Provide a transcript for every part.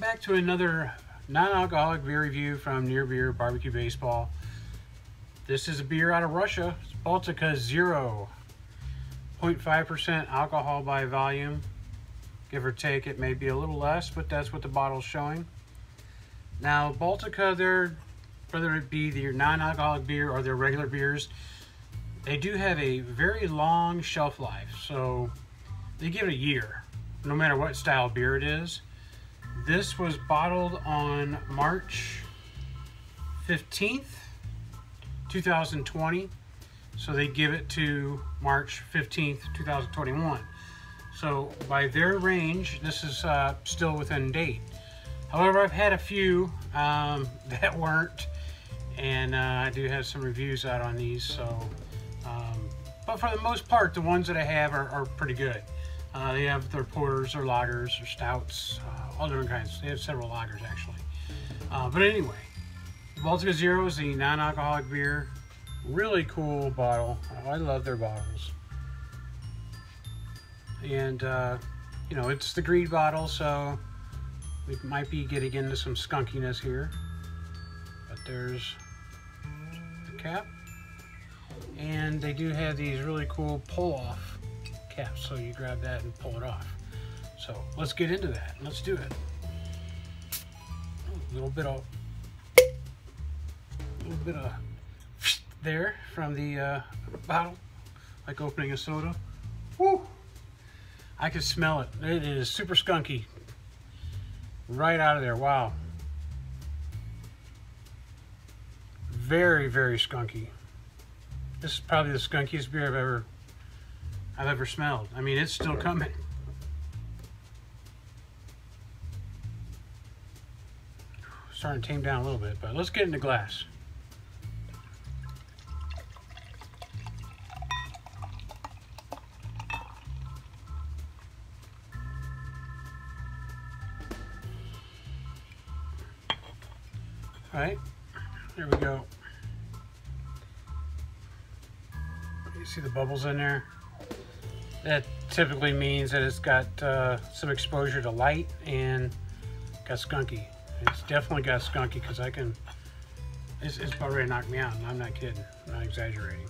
back to another non-alcoholic beer review from Near Beer Barbecue Baseball. This is a beer out of Russia. It's Baltika 0.5% alcohol by volume. Give or take, it may be a little less, but that's what the bottle's showing. Now, Baltika, whether it be their non-alcoholic beer or their regular beers, they do have a very long shelf life. So they give it a year, no matter what style beer it is. This was bottled on March 15th, 2020. So they give it to March 15th, 2021. So by their range, this is still within date. However, I've had a few that weren't, and I do have some reviews out on these. So, but for the most part, the ones that I have are pretty good. They have their porters, or lagers, or stouts, all different kinds. They have several lagers actually. But anyway, Baltika Zero is the non-alcoholic beer. Really cool bottle. I love their bottles. And you know, it's the green bottle, so we might be getting into some skunkiness here. But there's the cap, and they do have these really cool pull-off caps, so you grab that and pull it off. So let's get into that. Let's do it. A little bit of there from the bottle, like opening a soda. Woo! I can smell it. It is super skunky. Right out of there. Wow. Very, very skunky. This is probably the skunkiest beer I've ever smelled. I mean, it's still coming. Starting to tame down a little bit, but let's get into glass. All right, there we go. You see the bubbles in there? That typically means that it's got some exposure to light and got skunky. It's definitely got skunky, because it's about ready to knock me out, and I'm not kidding, I'm not exaggerating.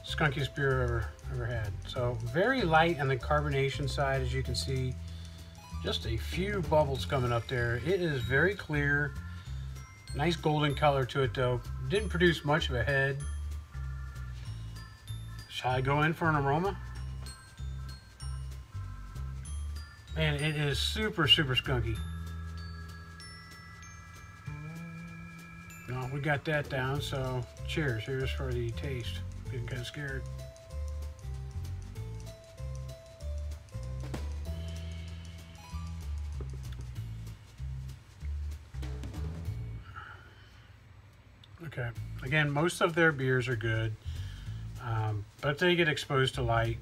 Skunkiest beer I've ever had. So very light on the carbonation side, as you can see. Just a few bubbles coming up there. It is very clear. Nice golden color to it though. Didn't produce much of a head. Shall I go in for an aroma? Man, it is super, super skunky. No, we got that down, so cheers. Here's for the taste. Getting kind of scared. Okay, again, most of their beers are good, but they get exposed to light,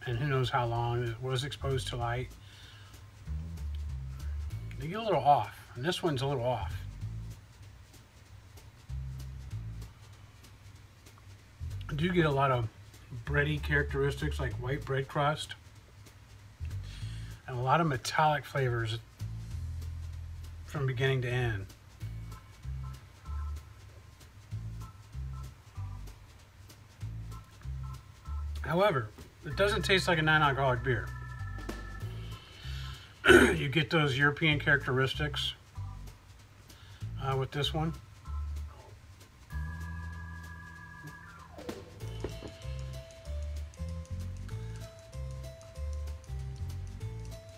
and who knows how long it was exposed to light. They get a little off, and this one's a little off. I do get a lot of bready characteristics, like white bread crust, and a lot of metallic flavors from beginning to end. However, it doesn't taste like a non-alcoholic beer. You get those European characteristics with this one.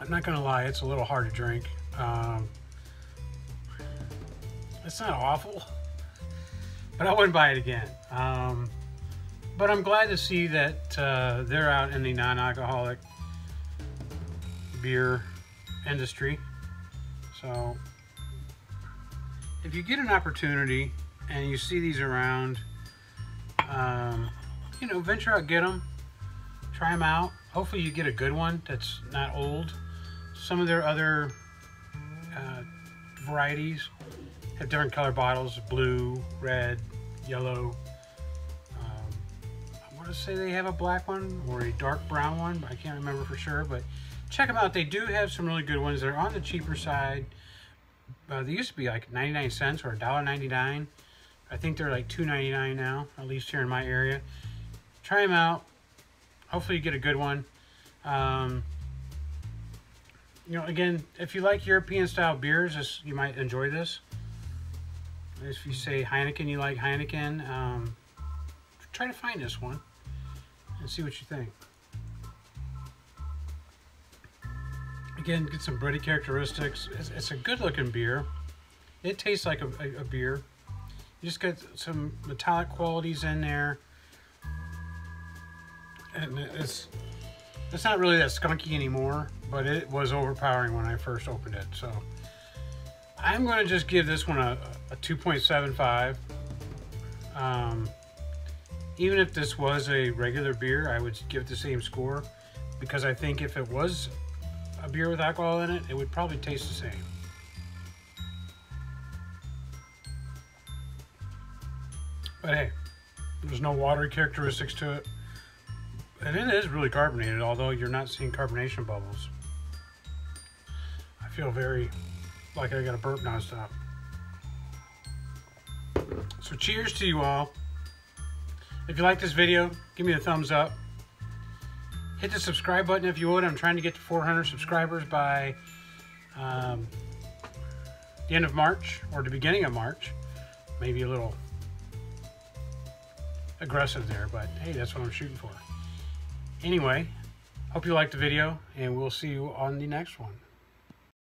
I'm not gonna lie, it's a little hard to drink. It's not awful, but I wouldn't buy it again. But I'm glad to see that they're out in the non-alcoholic beer industry. So if you get an opportunity and you see these around, you know, venture out, get them, try them out. Hopefully you get a good one that's not old. Some of their other varieties have different color bottles: blue, red, yellow. I want to say they have a black one or a dark brown one, but I can't remember for sure. But check them out. They do have some really good ones. They're on the cheaper side. They used to be like 99 cents or $1.99. I think they're like $2.99 now, at least here in my area. Try them out. Hopefully you get a good one. You know, again, if you like European style beers, you might enjoy this. If you say Heineken, you like Heineken, try to find this one and see what you think. Again, get some bready characteristics. It's a good looking beer. It tastes like a beer. You just get some metallic qualities in there. And it's not really that skunky anymore, but it was overpowering when I first opened it. So I'm going to just give this one a 2.75. Even if this was a regular beer, I would give it the same score, because I think if it was a beer with alcohol in it, it would probably taste the same. But hey, there's no watery characteristics to it. And it is really carbonated, although you're not seeing carbonation bubbles. I feel very like I got a burp nonstop. So cheers to you all. If you like this video, give me a thumbs up. Hit the subscribe button if you would. I'm trying to get to 400 subscribers by the end of March, or the beginning of March. Maybe a little aggressive there, but hey, that's what I'm shooting for. Anyway, hope you liked the video, and we'll see you on the next one.